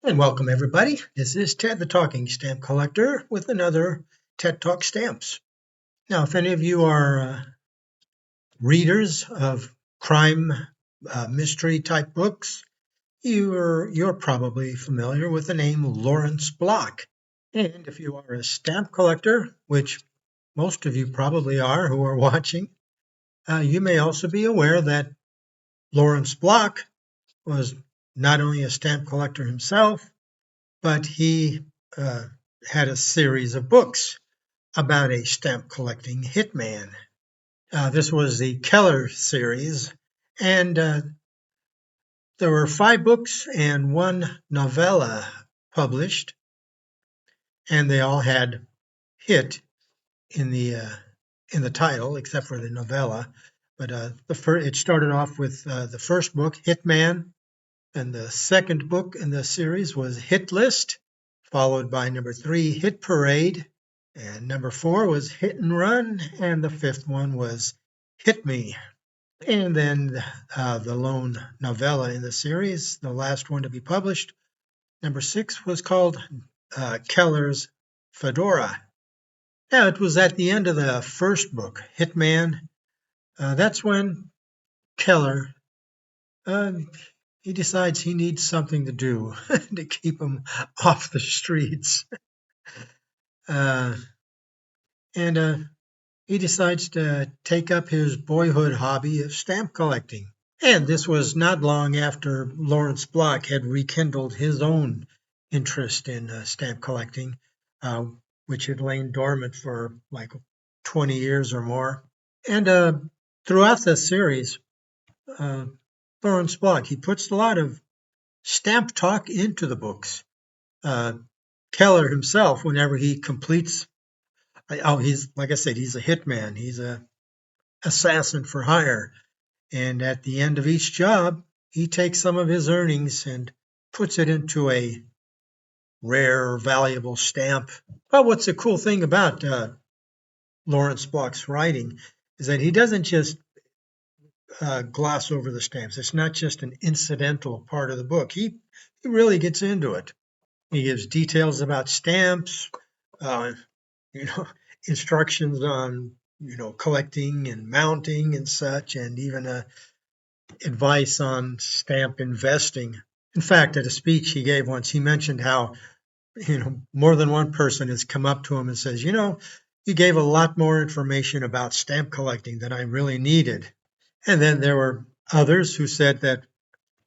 And welcome, everybody. This is Ted, the Talking Stamp Collector, with another TED Talk Stamps. Now, if any of you are readers of crime mystery type books, you're probably familiar with the name Lawrence Block. And if you are a stamp collector, which most of you probably are who are watching, you may also be aware that Lawrence Block was not only a stamp collector himself, but he had a series of books about a stamp collecting hitman. This was the Keller series, and there were 5 books and 1 novella published, and they all had hit in the title, except for the novella. But it started off with the first book, Hitman, and the second book in the series was Hit List, followed by number 3, Hit Parade, and number 4 was Hit and Run, and the 5th one was Hit Me. And then the lone novella in the series, the last one to be published, number 6, was called Keller's Fedora. Now, it was at the end of the first book, Hitman, that's when Keller he decides he needs something to do to keep him off the streets. And he decides to take up his boyhood hobby of stamp collecting. And this was not long after Lawrence Block had rekindled his own interest in stamp collecting, which had lain dormant for like 20 years or more. And throughout the series, Lawrence Block, he puts a lot of stamp talk into the books. Keller himself, whenever he completes, he's, like I said, he's a hitman. He's a assassin for hire. And at the end of each job, he takes some of his earnings and puts it into a rare, valuable stamp. But what's the cool thing about Lawrence Block's writing is that he doesn't just gloss over the stamps. It's not just an incidental part of the book. He really gets into it. He gives details about stamps, instructions on, collecting and mounting and such, and even advice on stamp investing. In fact, at a speech he gave once, he mentioned how, more than one person has come up to him and says, you gave a lot more information about stamp collecting than I really needed. And then there were others who said that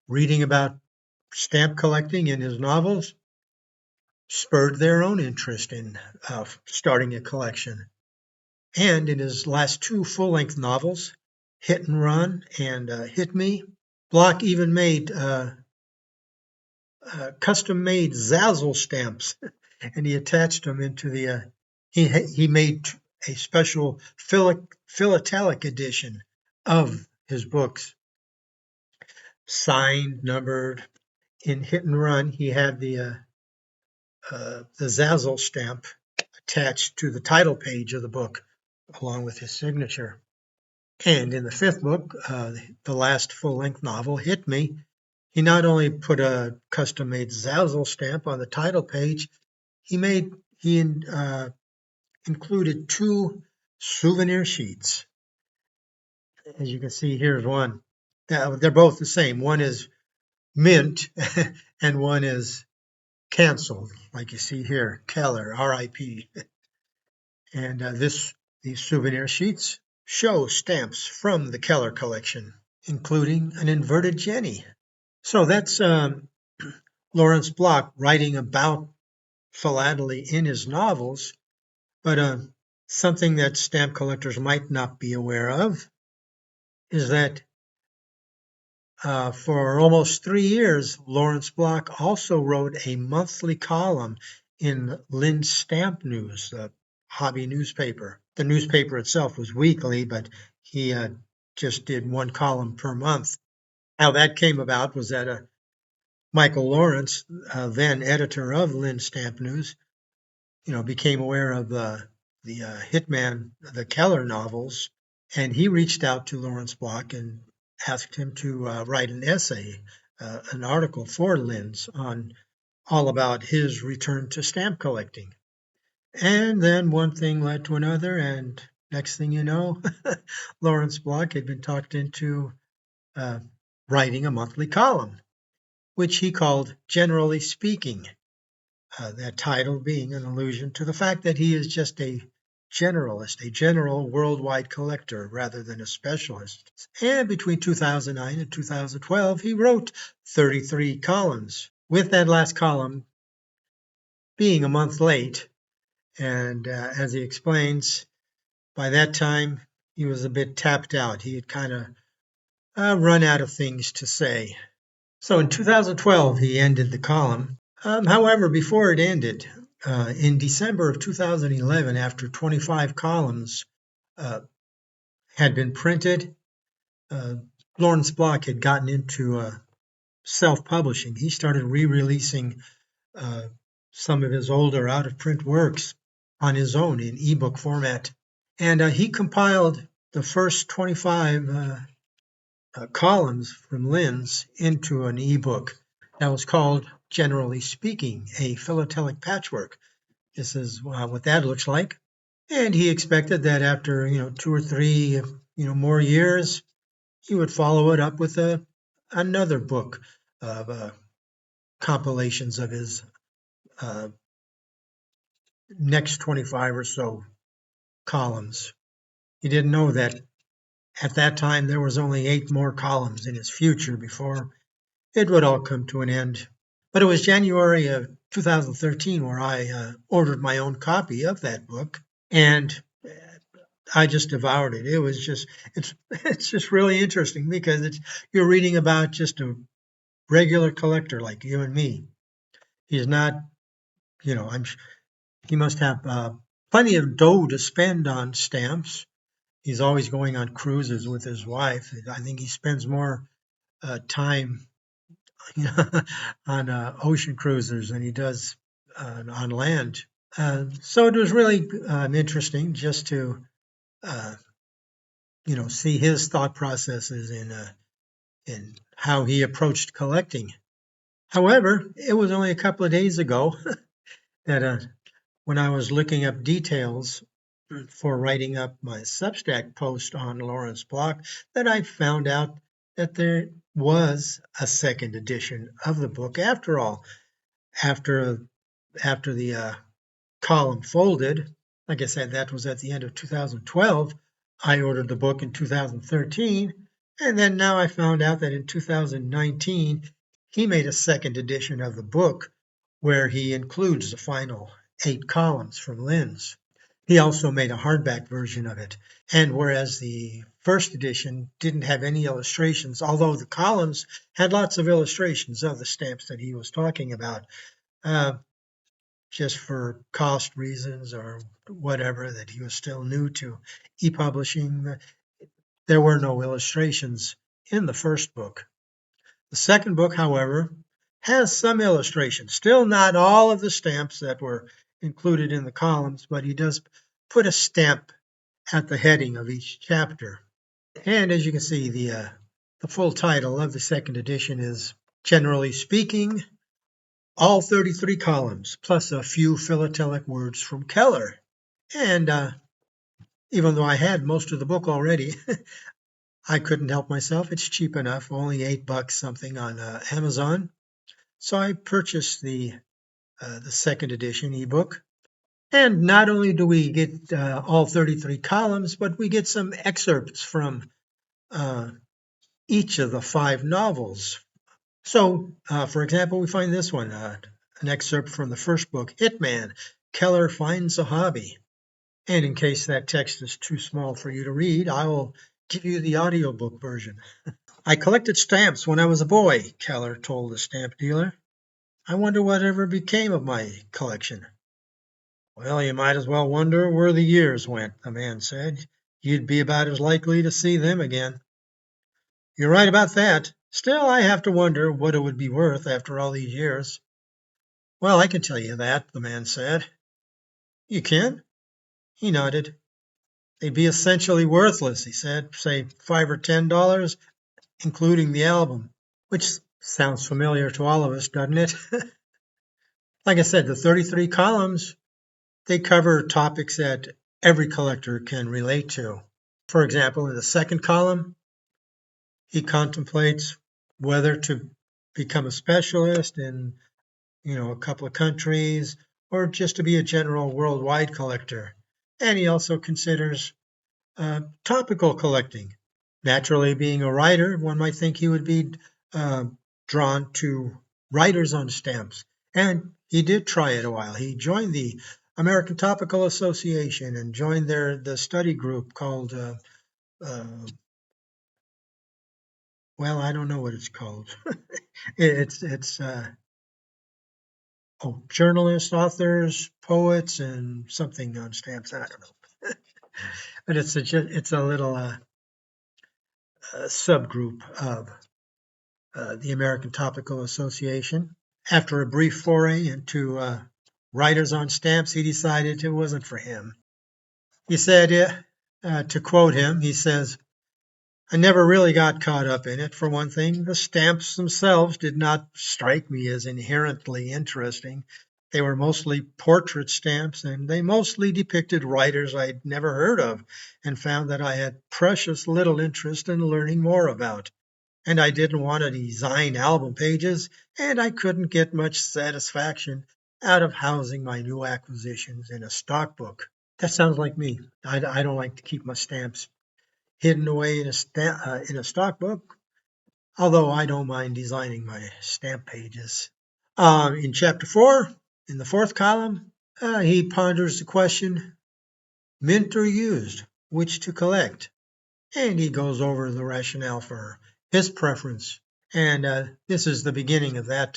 reading about stamp collecting in his novels spurred their own interest in starting a collection. And in his last 2 full-length novels, Hit and Run and Hit Me, Block even made custom-made Zazzle stamps, and he attached them into the. He made a special philatelic edition of his books, signed, numbered. In Hit and Run, he had the Zazzle stamp attached to the title page of the book, along with his signature. And in the 5th book, the last full-length novel, Hit Me, he not only put a custom-made Zazzle stamp on the title page, he included 2 souvenir sheets. As you can see, here's one. They're both the same. One is mint, and one is canceled, like you see here, Keller, R.I.P. And these souvenir sheets show stamps from the Keller collection, including an inverted Jenny. So that's Lawrence Block writing about philately in his novels, but something that stamp collectors might not be aware of is that for almost 3 years, Lawrence Block also wrote a monthly column in Linn Stamp News, the hobby newspaper. The newspaper itself was weekly, but he just did 1 column per month. How that came about was that Michael Lawrence, then editor of Linn Stamp News, became aware of the Hitman, the Keller novels, and he reached out to Lawrence Block and asked him to write an essay, an article for Linn's on all about his return to stamp collecting. And then one thing led to another, and next thing you know, Lawrence Block had been talked into uh, writing a monthly column, which he called Generally Speaking. That title being an allusion to the fact that he is just a generalist, a general worldwide collector rather than a specialist. And between 2009 and 2012, he wrote 33 columns, with that last column being a month late. And as he explains, by that time, he was a bit tapped out. He had kind of run out of things to say. So in 2012, he ended the column. However, before it ended, in December of 2011, after 25 columns uh, had been printed, uh, Lawrence Block had gotten into self-publishing. He started re-releasing uh, some of his older out-of-print works on his own in ebook format. And he compiled the first 25 columns from Linn's into an ebook that was called Generally Speaking, a Philatelic Patchwork. This is what that looks like. And he expected that after 2 or 3 more years, he would follow it up with another book of compilations of his uh, next 25 or so columns. He didn't know that at that time there was only 8 more columns in his future before it would all come to an end. But it was January of 2013 where I ordered my own copy of that book, and I just devoured it. It's just really interesting because you're reading about just a regular collector like you and me. He's not, he must have plenty of dough to spend on stamps. He's always going on cruises with his wife. I think he spends more time on ocean cruisers than he does on land. So it was really interesting just to uh, see his thought processes in how he approached collecting. However, it was only a couple of days ago that when I was looking up details for writing up my Substack post on Lawrence Block, that I found out that there was a second edition of the book after all. After the column folded, like I said, that was at the end of 2012. I ordered the book in 2013, and then now I found out that in 2019 he made a second edition of the book where he includes the final 8 columns from Linn's. He also made a hardback version of it. And whereas the first edition didn't have any illustrations, although the columns had lots of illustrations of the stamps that he was talking about, uh, just for cost reasons or whatever, that he was still new to e-publishing, there were no illustrations in the first book. The second book, however, has some illustrations. Still not all of the stamps that were included in the columns, but he does put a stamp at the heading of each chapter. And as you can see, the full title of the second edition is Generally Speaking, all 33 columns, plus a few philatelic words from Keller. And even though I had most of the book already, I couldn't help myself. It's cheap enough, only $8 something on Amazon. So I purchased the second edition ebook. And not only do we get all 33 columns, but we get some excerpts from each of the 5 novels. So, for example, we find this one, an excerpt from the first book, Hitman, Keller Finds a Hobby. And in case that text is too small for you to read, I will give you the audiobook version. I collected stamps when I was a boy, Keller told the stamp dealer. I wonder whatever became of my collection. Well, you might as well wonder where the years went, the man said. You'd be about as likely to see them again. You're right about that. Still, I have to wonder what it would be worth after all these years. Well, I can tell you that, the man said. You can? He nodded. They'd be essentially worthless, he said, say $5 or $10, including the album, which sounds familiar to all of us, doesn't it? Like I said, the 33 columns, they cover topics that every collector can relate to. For example, in the second column, he contemplates whether to become a specialist in, a couple of countries or just to be a general worldwide collector. And he also considers topical collecting. Naturally, being a writer, one might think he would be uh, drawn to writers on stamps. And he did try it a while. He joined the American Topical Association and joined the study group called, uh, well, I don't know what it's called. It's journalists, authors, poets, and something on stamps. I don't know, but it's a little subgroup of the American Topical Association. After a brief foray into writers on stamps, he decided it wasn't for him. He said, to quote him, he says, "I never really got caught up in it. For one thing, the stamps themselves did not strike me as inherently interesting. They were mostly portrait stamps, and they mostly depicted writers I'd never heard of, and found that I had precious little interest in learning more about. And I didn't want to design album pages, and I couldn't get much satisfaction out of housing my new acquisitions in a stockbook." That sounds like me. I don't like to keep my stamps hidden away in a stockbook, although I don't mind designing my stamp pages. In chapter 4, in the fourth column, he ponders the question, mint or used, which to collect? And he goes over the rationale for his preference. And this is the beginning of that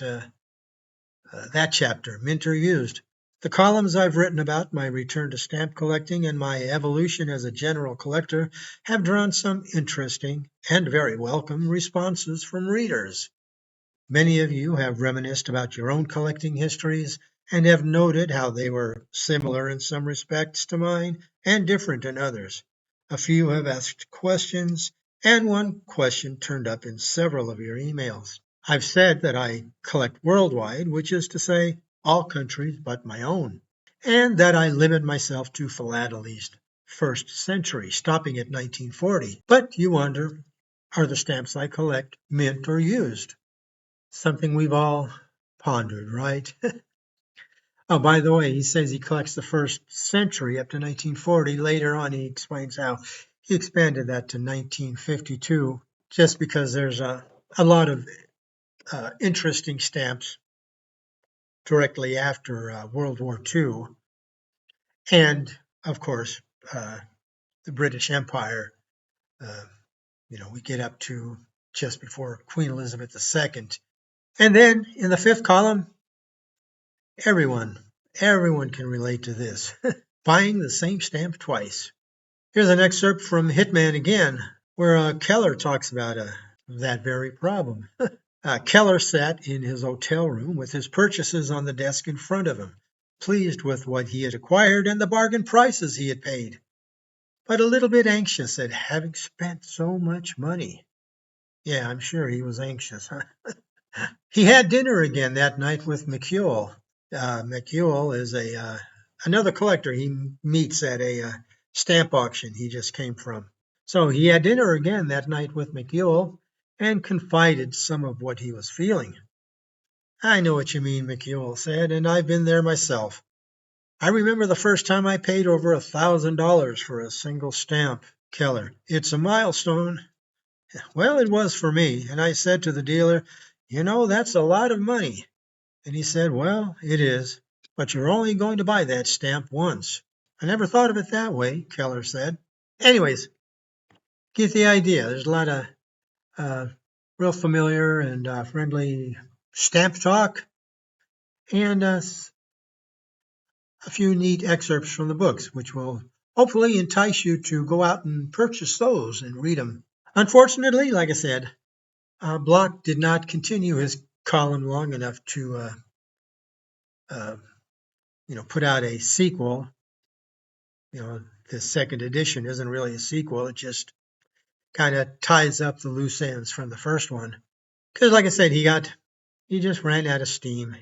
chapter, mint or used. The columns I've written about my return to stamp collecting and my evolution as a general collector have drawn some interesting and very welcome responses from readers. Many of you have reminisced about your own collecting histories and have noted how they were similar in some respects to mine and different in others. A few have asked questions, and one question turned up in several of your emails. I've said that I collect worldwide, which is to say all countries but my own, and that I limit myself to philately's first century, stopping at 1940. But you wonder, are the stamps I collect mint or used? Something we've all pondered, right? Oh, by the way, he says he collects the first century up to 1940. Later on, he explains how he expanded that to 1952, just because there's a lot of interesting stamps directly after World War II. And, of course, the British Empire, uh, we get up to just before Queen Elizabeth II. And then in the fifth column, everyone, everyone can relate to this. Buying the same stamp twice. Here's an excerpt from Hitman again, where Keller talks about that very problem. Keller sat in his hotel room with his purchases on the desk in front of him, pleased with what he had acquired and the bargain prices he had paid, but a little bit anxious at having spent so much money. Yeah, I'm sure he was anxious. Huh? He had dinner again that night with McEwell. McEwell is another collector he meets at a stamp auction he just came from. So he had dinner again that night with McEwell and confided some of what he was feeling. "I know what you mean," McEwell said, "and I've been there myself. I remember the first time I paid over $1,000 for a single stamp, Keller. It's a milestone. Well, it was for me, and I said to the dealer, 'That's a lot of money.' And he said, 'Well, it is, but you're only going to buy that stamp once.' I never thought of it that way," Keller said. Anyways, get the idea. There's a lot of uh, real familiar and friendly stamp talk, and a few neat excerpts from the books, which will hopefully entice you to go out and purchase those and read them. Unfortunately, like I said, Block did not continue his column long enough to uh, put out a sequel. The second edition isn't really a sequel. It just kind of ties up the loose ends from the first one. Because, like I said, he just ran out of steam.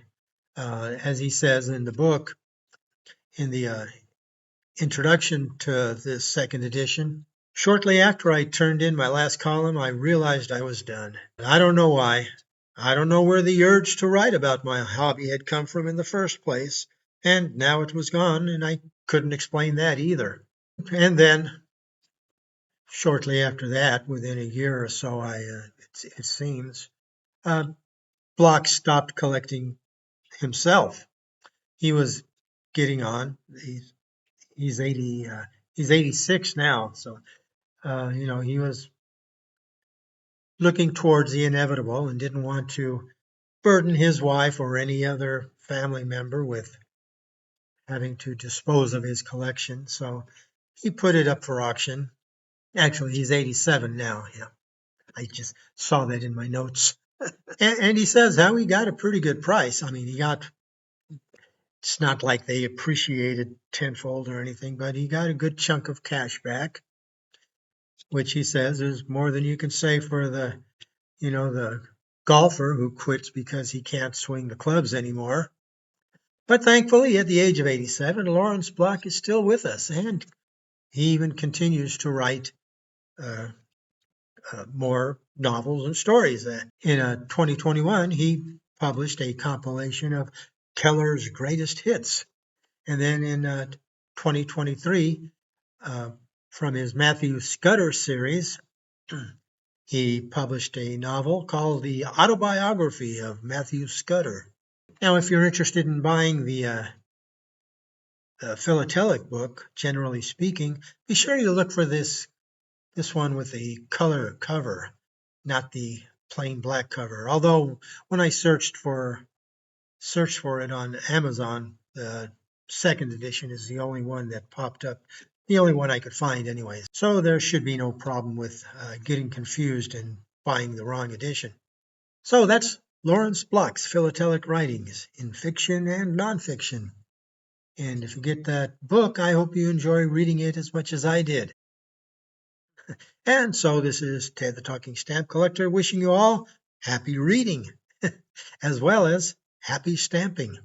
As he says in the book, in the introduction to this second edition, shortly after I turned in my last column, I realized I was done. I don't know why. I don't know where the urge to write about my hobby had come from in the first place, and now it was gone, and I couldn't explain that either. And then, shortly after that, within a year or so, it seems, uh, Block stopped collecting himself. He was getting on. He's 80. He's 86 now, so he was looking towards the inevitable and didn't want to burden his wife or any other family member with having to dispose of his collection. So he put it up for auction. Actually, he's 87 now. Yeah, I just saw that in my notes. And he says how he got a pretty good price. I mean, it's not like they appreciated tenfold or anything, but he got a good chunk of cash back, which he says is more than you can say for the golfer who quits because he can't swing the clubs anymore. But thankfully, at the age of 87, Lawrence Block is still with us, and he even continues to write uh, more novels and stories. In 2021, he published a compilation of Keller's greatest hits. And then in 2023, from his Matthew Scudder series, he published a novel called The Autobiography of Matthew Scudder. Now, if you're interested in buying the philatelic book, generally speaking, be sure you look for this one with the color cover, not the plain black cover. Although when I searched for it on Amazon, the second edition is the only one that popped up, the only one I could find anyways. So there should be no problem with getting confused and buying the wrong edition. So that's Lawrence Block's philatelic writings in fiction and nonfiction. And if you get that book, I hope you enjoy reading it as much as I did. And so this is Ted the Talking Stamp Collector wishing you all happy reading as well as happy stamping.